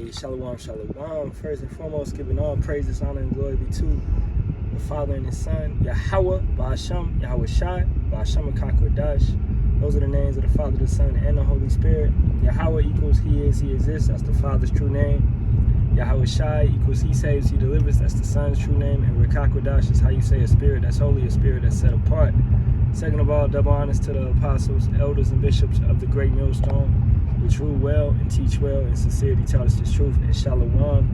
Shalawam, Shalawam. First and foremost, giving all praises, honor, and glory be to the Father and His Son, Yahawah Bahasham Yahawashi, Bahasham Yahawashi. Those are the names of the Father, the Son, and the Holy Spirit. Yahawah equals He is, He exists. That's the Father's true name. Yahawashi equals He saves, He delivers. That's the Son's true name. And Rekakwadash is how you say a spirit that's holy, a spirit that's set apart. Second of all, double honors to the apostles, elders, and bishops of the great millstone, which rule well and teach well and sincerity tell us the truth. And Shalawam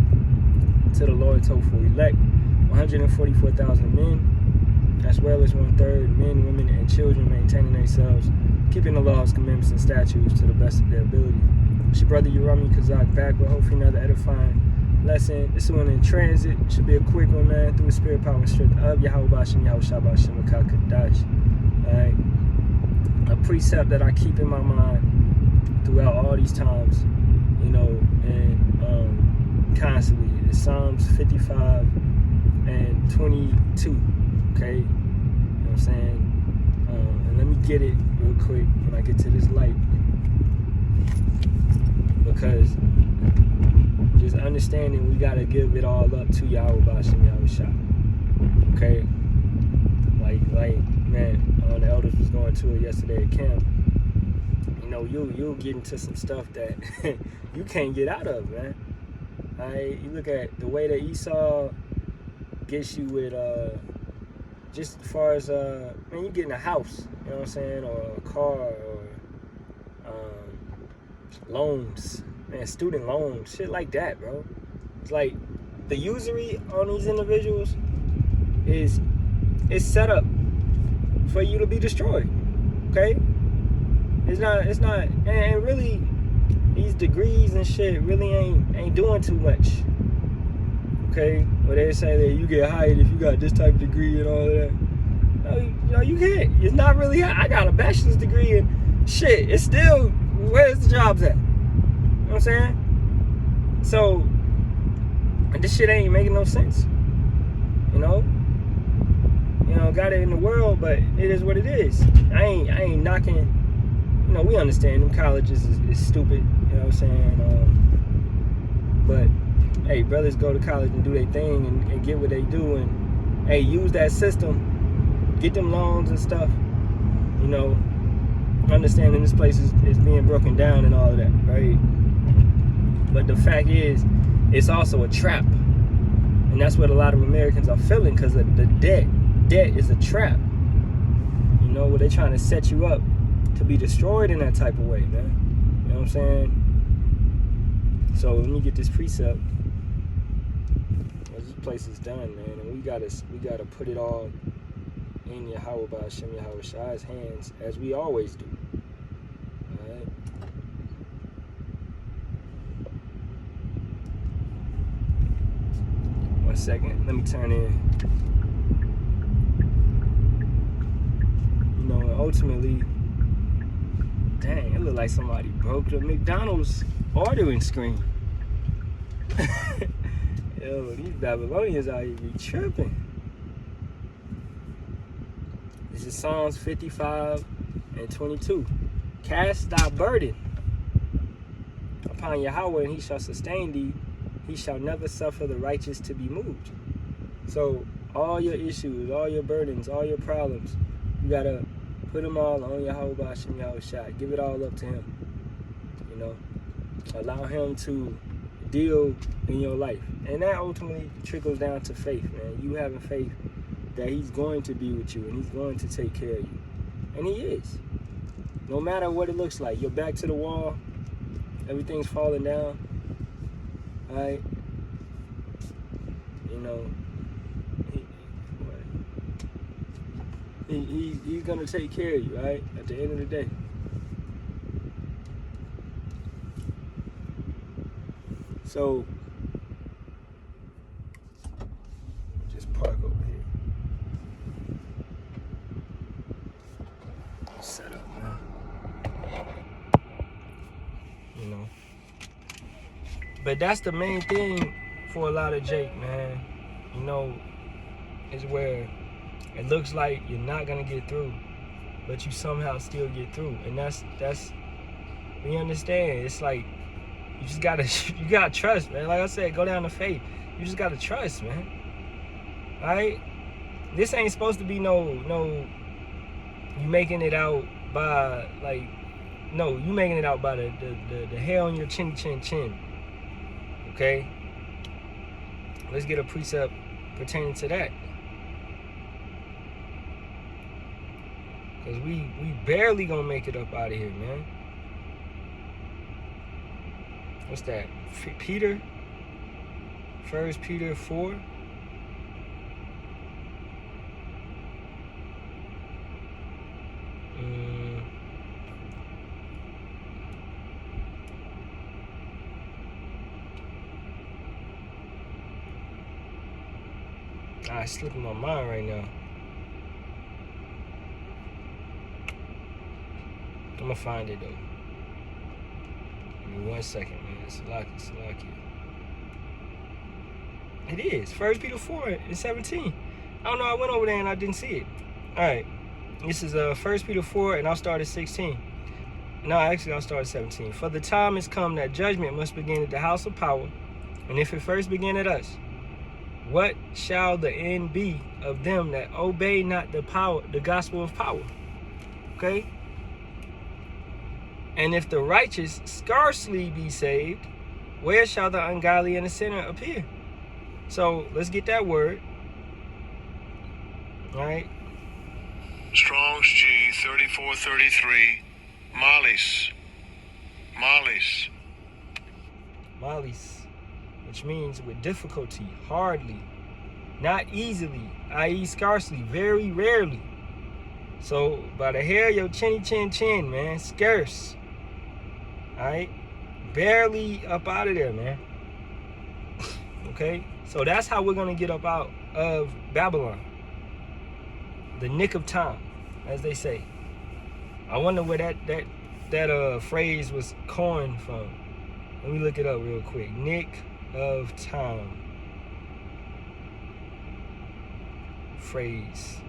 to the Lord's hopeful elect, 144,000 men, as well as 1/3 men, women, and children, maintaining themselves, keeping the laws, commandments, and statutes to the best of their ability. It's your brother Yerami Kazak back with hopefully another edifying lesson. This one in transit. Should be a quick one, man, through the spirit, power, and strength of Yahawah Bahasham Yahawashi. Alright. A precept that I keep in my mind throughout all these times, and constantly is Psalms 55 and 22. Okay? You know what I'm saying? And let me get it real quick when I get to this light. Because just understanding we gotta give it all up to Yahawah Bahasham Yahawashi. Okay? Like, man, the elders was going to it yesterday at camp. You'll get into some stuff that you can't get out of, man. You look at the way that Esau gets you with, just as far as, man, you get in a house, you know what I'm saying, or a car, or loans, man, student loans, shit like that, bro. It's like the usury on these individuals is set up for you to be destroyed, okay? It's not, and really, these degrees and shit really ain't doing too much, okay? Where they say that you get hired if you got this type of degree and all of that. No, you can't. It's not really. I got a bachelor's degree and shit. It's still, where's the jobs at? You know what I'm saying? So, and this shit ain't making no sense, got it in the world, but it is what it is. I ain't knocking, we understand them colleges is stupid, you know what I'm saying? But hey, brothers go to college and do their thing and get what they do, and hey, use that system, get them loans and stuff, understanding this place is being broken down and all of that, right? But the fact is, it's also a trap, and that's what a lot of Americans are feeling, because of the debt. Debt is a trap, where they're trying to set you up to be destroyed in that type of way, man. You know what I'm saying? So let me get this precept. This place is done, man, and we gotta put it all in Yahawah Bahasham Yahawashi's hands, as we always do. All right. One second. Let me turn in. Ultimately, dang, it looked like somebody broke the McDonald's ordering screen. Yo, these Babylonians out here be tripping. This is Psalms 55 and 22. Cast thy burden upon Yahawah, and He shall sustain thee. He shall never suffer the righteous to be moved. So all your issues, all your burdens, all your problems, you gotta put them all on Yahawah Bahasham Yahawashi. Give it all up to Him. Allow Him to deal in your life. And that ultimately trickles down to faith, man. You having faith that He's going to be with you and He's going to take care of you. And He is. No matter what it looks like. You're back to the wall. Everything's falling down. Alright? He's gonna take care of you, right? At the end of the day. So just park over here. Set up, man. But that's the main thing for a lot of Jake, man. Is where it looks like you're not gonna get through, but you somehow still get through. And that's we understand. It's like, You just gotta, you gotta trust, man. Like I said, go down to faith. You just gotta trust, man. All right? This ain't supposed to be no, you making it out by, like, no, you making it out by the hair on your chin. Okay? Let's get a precept pertaining to that. Because we barely gonna make it up out of here, man. What's that? Peter? 1 Peter 4? It's slipping my mind right now. I'm gonna find it though. Give me 1 second, man. Salaki. It is 1 Peter 4 and 17. I don't know. I went over there and I didn't see it. All right. This is 1 Peter 4, and I'll start at 16. No, actually, I'll start at 17. For the time is come that judgment must begin at the house of power, and if it first begin at us, what shall the end be of them that obey not the gospel of power? Okay? And if the righteous scarcely be saved, where shall the ungodly and the sinner appear? So let's get that word. All right. Strong's G 3433. Malis, which means with difficulty, hardly, not easily, i.e. scarcely, very rarely. So by the hair of your chin, man, scarce. All right, barely up out of there, man. Okay, so that's how we're gonna get up out of Babylon. The nick of time, as they say. I wonder where that phrase was coined from. Let me look it up real quick. Nick of time. Phrase.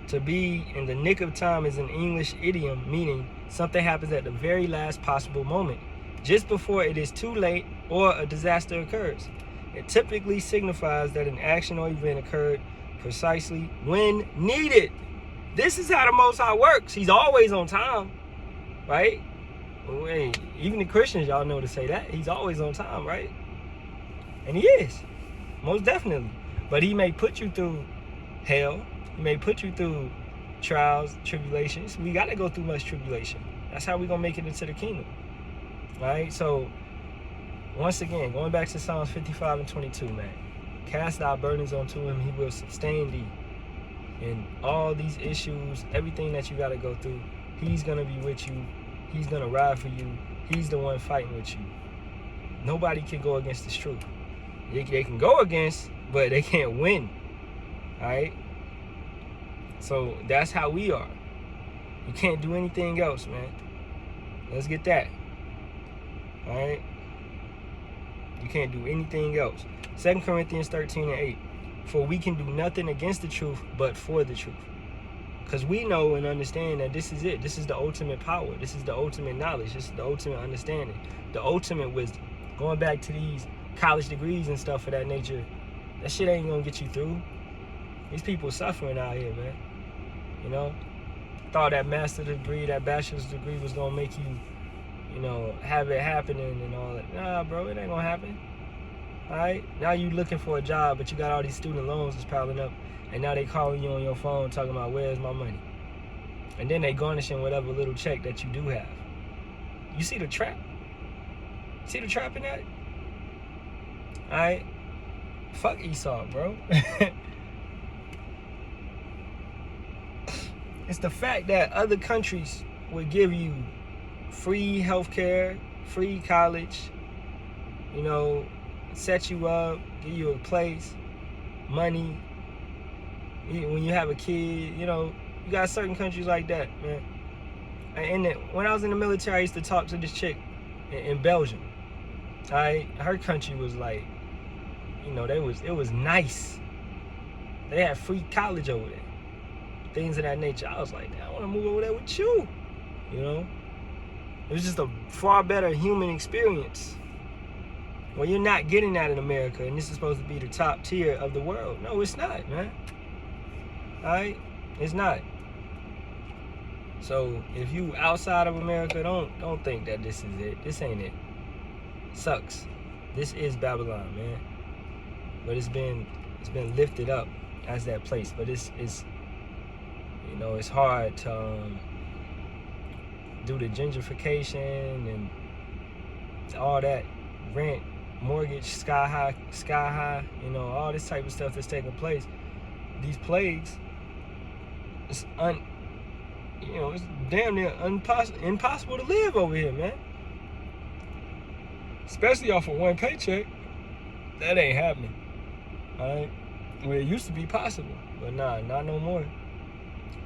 To be in the nick of time is an English idiom meaning something happens at the very last possible moment, just before it is too late or a disaster occurs. It typically signifies that an action or event occurred precisely when needed. This is how the Most High works. He's always on time, right? Well, hey, even the Christians, y'all know to say that. He's always on time, right? And he is, most definitely. But he may put you through hell. He may put you through trials, tribulations. We got to go through much tribulation. That's how we're going to make it into the kingdom, right? So, once again, going back to Psalms 55 and 22, man. Cast thy burdens unto him, he will sustain thee. And all these issues, everything that you got to go through, he's going to be with you. He's going to ride for you. He's the one fighting with you. Nobody can go against this truth. They can go against, but they can't win. All right? So that's how we are. You can't do anything else, man. Let's get that. All right? You can't do anything else. 2 Corinthians 13 and 8. For we can do nothing against the truth, but for the truth. Because we know and understand that this is it. This is the ultimate power. This is the ultimate knowledge. This is the ultimate understanding. The ultimate wisdom. Going back to these college degrees and stuff of that nature, that shit ain't going to get you through. These people suffering out here, man. You know? Thought that master's degree, that bachelor's degree was going to make you, you know, have it happening and all that. Nah, bro, it ain't going to happen. All right? Now you looking for a job, but you got all these student loans that's piling up. And now they calling you on your phone talking about where's my money. And then they garnishing whatever little check that you do have. You see the trap? See the trap in that? Alright? Fuck Esau, bro. It's the fact that other countries would give you free healthcare, free college, you know, set you up, give you a place, money. When you have a kid, you know, you got certain countries like that, man. And when I was in the military, I used to talk to this chick in Belgium. Her country was like, you know, it was nice. They had free college over there, things of that nature. I was like, I want to move over there with you, you know. It was just a far better human experience. Well, you're not getting that in America, and this is supposed to be the top tier of the world. No, it's not, man. All right? It's not. So if you outside of America, don't think that this is it. This ain't it. Sucks. This is Babylon, man. But it's been lifted up as that place. But it's you know, it's hard to do the gentrification and all that, rent, mortgage sky high, you know, all this type of stuff that's taking place. These plagues, it's it's damn near impossible to live over here, man. Especially off of one paycheck. That ain't happening. Alright? Well, it used to be possible, but nah, not no more.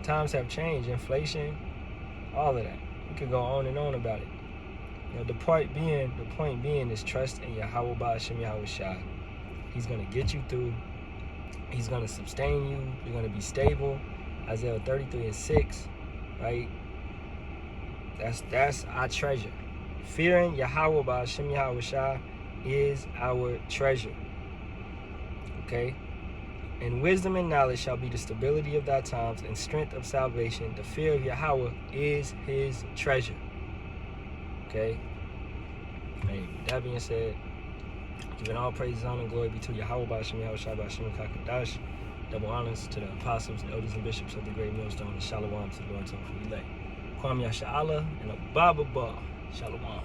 Times have changed, inflation, all of that. We could go on and on about it. You know, the point being is trust in Yahawah Bahasham Yahawashi. He's gonna get you through. He's gonna sustain you. You're gonna be stable. Isaiah 33:6, right? That's our treasure. Fearing Yahawah Bahasham Yahawashi is our treasure. Okay? And wisdom and knowledge shall be the stability of thy times and strength of salvation. The fear of Yahawah is his treasure. Okay? Hey, with that being said, giving all praises, honor, and glory be to Yahawah Bahasham Yahawashi Bahasham Kakadash. Double honors to the apostles, elders, and bishops of the great millstone, and Shalawam to the Lord's own elect. Kwam Yasharahla and a Baba Shalawam.